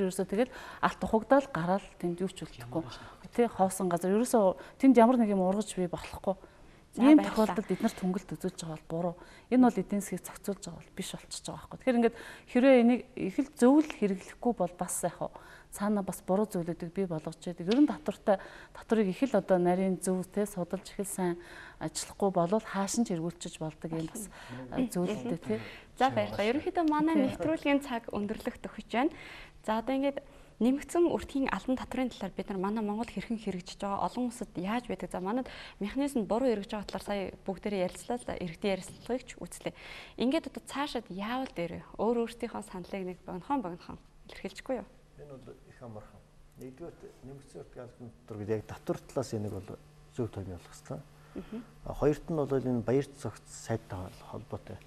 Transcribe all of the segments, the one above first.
Ерөөсөө тэгэл алт тухагдаал гараал тэнд юу ч үлдэхгүй. Тэ хоосон газар ерөөсөө тэнд ямар нэг юм ургаж бий болохгүй. Ийм тохиолдолд эднэрт хөнгөлт үзүүлж байгаа бол буруу. Энэ бол эдийн засгийг зохицуулж байгаа бол биш болчихж байгаа байхгүй. Тэгэхээр ингээд хэрвээ энийг их л зөвл хэрэглэхгүй бол бас яг цаана бас буруу зүйлүүдийг бий болгож байдаг. Ер нь татварыг их л одоо нарийн зөвтэй судалж их л сайн ажиллахгүй болвол хаашин ч эргүүлчих болдог юм бас зөвлөлтэй тий. За баярлалаа. Ерөнхийдөө манай нэвтрүүлгийн цаг өндөрлөх төгсөж байна. За одоо ингээд нэмэгдсэн өртгийн албан татврын талаар бид нар манай Монгол хэрхэн хэрэгжиж байгаа олон улсад яаж байдаг. За манайд механизм буруу эргэж байгаа талаар сая бүгдээрээ ярилцлаа л да. Иргэдийн ярилцлагыг ч үзлээ. Ингээд одоо цаашаад яавал дээрээ өөрсдийнхөө саналыг нэг богинохон илэрхийлчихгүй юу? Энэ бол их амархан. Нэгдүгээр нэмэгдсэн өртгийн албан татвар гэдэг яг татвар талаас энийг бол зөв томьёолох хэрэгтэй. Хоёрт нь бол энэ баяр цогц сайдтай холбоотой.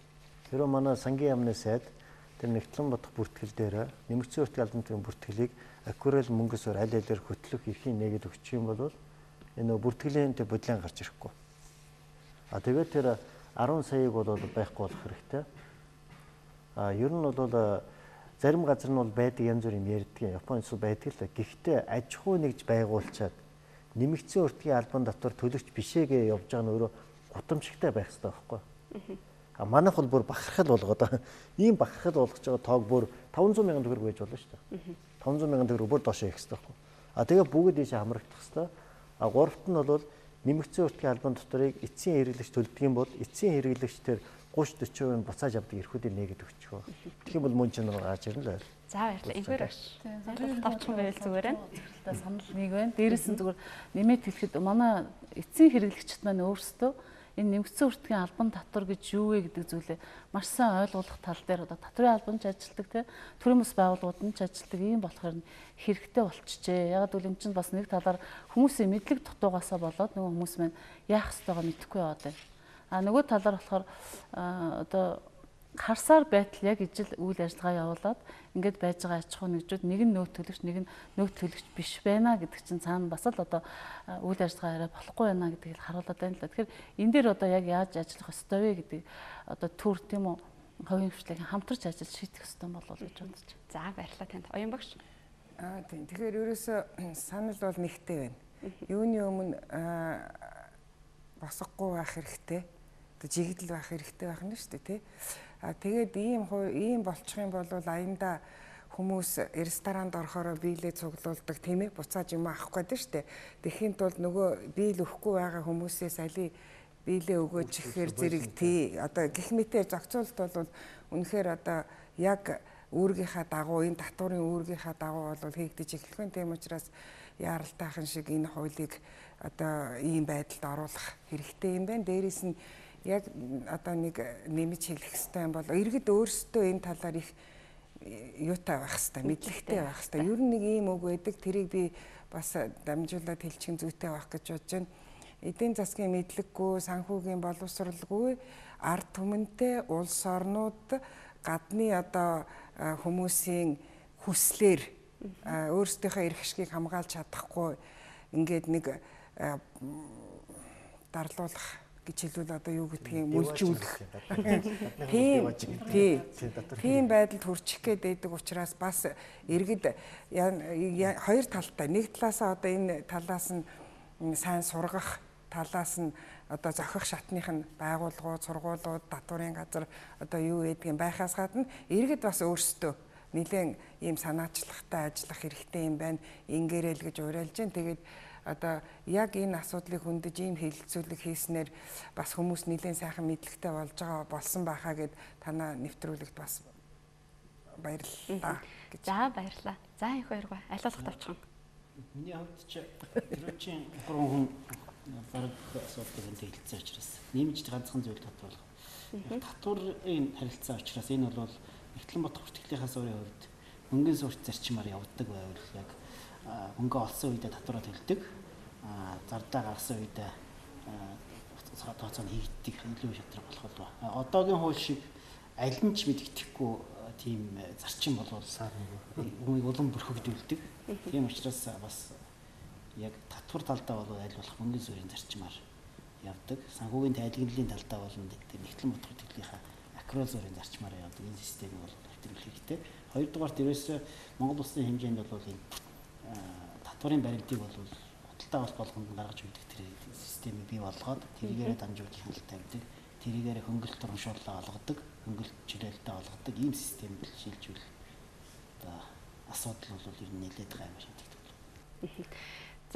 Хэрэв манай сангийн яамны сайд тэр нэгтлэн бодох бүртгэл дээр нэмэгдсэн өртгийн албан татврын бүртгэлийг аккурал мөнгөсөөр аль алиар хөтлөх эрхийг нээгээд өгч юм бол энэ бүртгэлийн тэр бодлын гарч ирэхгүй. Тэгээд тэр 10 саяыг бол байхгүй болох хэрэгтэй. Ер нь бол зарим газар нь бол байдаг янз бүрийн ярьдаг. Японд ч байдаг л. Гэхдээ аж ахуй нэгж байгуулчаад нэмэгдсэн өртгийн албан татвар төлөгч бишээгээ явж байгаа нь өөрөө гутамшигтай байх хэрэгтэй байхгүй. Манайх бол бүр бахархал болгоод ийм бахархал болгож байгаа тоог бүр 500 мянган төгрөг байж болно шүү дээ. 500 мянган төгрөг бүр доош хийх хэрэгтэй байхгүй. Тэгээ бүгд ийшээ хамрагдах хэрэгтэй. Гуравт нь бол нэмэгдсэн өртгийн албан татварыг эцсийн хэрэглэгч төлдөг юм бол эцсийн хэрэглэгч тэр 30-40% нь буцааж авдаг эрхүүдийг нээгээд өгчих вэ. Тэгэх юм бол мөн чанар гарч ирнэ л байл. За баярлалаа. Энэгээр тавчхан байвал зүгээр байна. Санал нэг байна. Дээрээс нь зүгээр нэмээд хэлэхэд манай эцсийн хэрэглэгчид маань өөрсдөө энэ нэмэгдсэн өртгийн албан татвар гэж юу вэ гэдэг зүйлээ маш сайн ойлгох тал дээр одоо татврын албанч ажилтдаг те төрийн бас байгууллагууд нь ч ажилтдаг ийм болохоор хэрэгтэй болчихжээ. Ягаад гэвэл энэ чинь бас нэг талаар хүмүүсийн мэдлэг дутуугаасаа болоод нөгөө хүмүүс маань яах ёстойгоо мэдэхгүй яваад байна. Нөгөө талаар болохоор одоо харсаар байтал яг ижил үйл ажиллагаа явуулаад ингээд байж байгаа аж ахуй нэгжүүд нэг нь нөөц төлөгч нэг нь нөөц төлөгч биш байна гэдэг чинь цаана бас л одоо үйл ажиллагаа арай болохгүй байна гэдгийг харуулдаг байна л да. Тэгэхээр энэ дээр одоо яг яаж ажиллах ёстой вэ гэдэг одоо төр тийм үү хувийн хвшлийг хамтарч ажиллаж шийдэх ёстой болов гэж бодож байна. За баярлалаа танд. Оюн багш. Тийм. Тэгэхээр ерөөсөө санал бол нэгтэй байна. Юуны өмнө босгохгүй байх хэрэгтэй. Жигдэл байх хэрэгтэй байх нь шүү дээ тий. Тэгээд ийм болчих юм бол аяндаа хүмүүс ресторанд орохороо биелээ цуглуулдаг тийм ээ буцааж юм авах гэдэг шүү дээ. Тэгэхин тулд нөгөө биел өгөхгүй байгаа хүмүүсээс али биелээ өгөөж ихээр зэрэг тий одоо гих мэтээр зохицуулалт бол үнэхээр одоо яг үүргийнхаа дагуу энэ татварын үүргийнхаа дагуу бол хийгдэж эхлэх нь тийм учраас яаралтайхан шиг энэ хуулийг одоо ийм байдалд оруулах хэрэгтэй юм байна. Дээрээс нь яг одоо нэг нэмж хэлэх хэрэгтэй юм бол иргэд өөрсдөө энэ талаар их юутай байх хэрэгтэй, мэдлэгтэй байх хэрэгтэй. Ер нь нэг ийм үг байдаг. Тэрийг би бас дамжуулаад хэлчих зүйтэй байх гэж бодож байна. Эдийн засгийн мэдлэггүй, санхүүгийн боловсралгүй, ард түмэнтэй улс орнууд гадны одоо хүмүүсийн хүслээр өөрсдийнхөө эрх ашгийг хамгаалж чадахгүй ингээд нэг дарлуулах гэж хэлвэл одоо юу гэдгийг мүлжүүлэх. Тийм байдалд хүрчих гээд байдаг учраас бас иргэд хоёр талтай нэг талаасаа одоо энэ талаас нь сайн сургах талаас нь одоо зохих шатных нь байгууллагууд, сургуулиуд, татварын газар одоо юу гэдгийг байхаас гадна иргэд бас өөрсдөө нэлээд ийм санаачлагтай ажиллах хэрэгтэй юм байна. Ингээрэл гэж уриалж байна. Тэгээд одоо яг энэ асуудлыг хөндөж ийм хэлэлцүүлэг хийснээр бас хүмүүс нэлээд сайхан мэдлэгтэй болсон байхаа гэд танаа нэвтрүүлэгт бас баярлалаа гэж. За баярлалаа. За энэ хоёроо алуулах тавчхан. Миний хувьд ч эрүүчийн 3 хүн бараг асуудлыг хэлэлцсэн учраас нэмж ганцхан зүйл татварлах. Татварын харилцаа учраас энэ бол нэгтлэн бодох бүртгэлийнхаа суурийн хувьд мөнгөний сурч зарчмаар явдаг байвал яг мөнгө олсон үедээ татвараа төлдөг. Зардаа гаргасан үедээ тооцоо хийгдэх илүү шатраг болох болов. Одоогийн хууль шиг аль нь ч мэддэхгүй тийм зарчим болвол өмнө улам бүрхэгдүүлдэг. Тийм учраас бас яг татвар талдаа бол аль болох мөнгөний суурийн зарчмаар явдаг. Санхүүгийн тайлгналын талдаа бол нэгтлэн бодох бүртгэлийнхаа акрол суурийн зарчмаар явдаг. Энэ системийг бол нэвтрүүлэх хэрэгтэй. Хоёрдугаарт ерөөсөө Монгол улсын хэмжээнд бол энэ татварын баримтыг бол худалдаа авалт болгонд гаргаж өгдөг тэр системийг бий болгоод тэрийгээрээ дамжуулах хяналт тавьдаг. Тэрийгээрээ хөнгөлөлт урамшууллаа олгодог, хөнгөлөлт чөлөөлтөд олгодог ийм системд шилжүүл одоо асуудал бол ер нь нэлээд гайваа шийдэгдэх.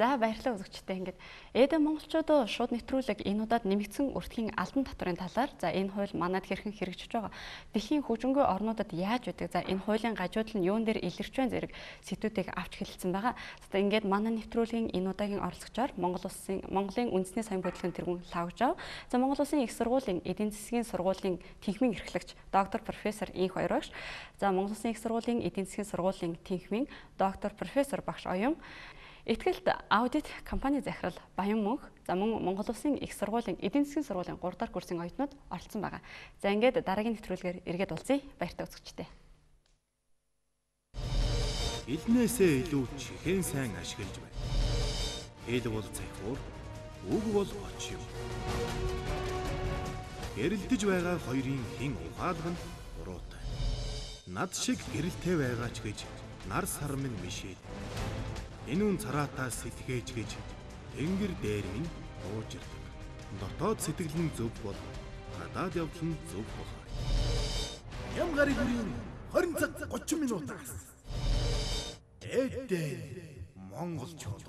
За баярлалаа үзэгчдээ. Ингээд Эдэн монголчууд шууд нэвтрүүлэг энэ удаад нэмэгдсэн өртгийн албан татварын талаар за энэ хууль манад хэрхэн хэрэгжиж байгаа. Дэлхийн хөгжингүй орнуудад яаж байдаг? За энэ хуулийн гажуудал нь юун дээр илэрч байна зэрэг сэдвүүдийг авч хэлэлцэн байгаа. За ингээд манай нэвтрүүлгийн энэ удаагийн оролцогчоор Монголын үндэсний соёлын бодлогын тэргүүн Лавжав, за Монгол Улсын их сургуулийн эдийн засгийн сургуулийн тэнхимийн эрхлэгч доктор профессор Инх Баярагш, за Монгол Улсын их сургуулийн эдийн засгийн сургуулийн тэнхимийн доктор профессор Багш Оюн, Итгэлт аудит компани захирал Баян Мөнх, за мөн Монгол Улсын их сургуулийн эдийн засгийн сургуулийн 3 дахь курсын оюутнууд оролцсон байгаа. За ингээд дараагийн нэвтрүүлгээр эргээд уулзъя. Баяртай үзэгчдээ. Илнээсээ илүү чихэн сайн ашиглаж байна. Хэл бол захиур, үг бол оч юм. Гэрэлтэж байгаа хоёрын хэн ухаалга нь буруутай. Над шиг гэрэлтэй байгаа ч гэж нар сар минь мишээд. Энэ цараатаас сэтгээж гэж тэнгэр дээр минь уужирдаг. Дотоод сэтгэл нь зөв бол гадаад явдал нь зөв болно. Ям гарыг бүрийн 20 цаг 30 минутаас. Эдэн монголчууд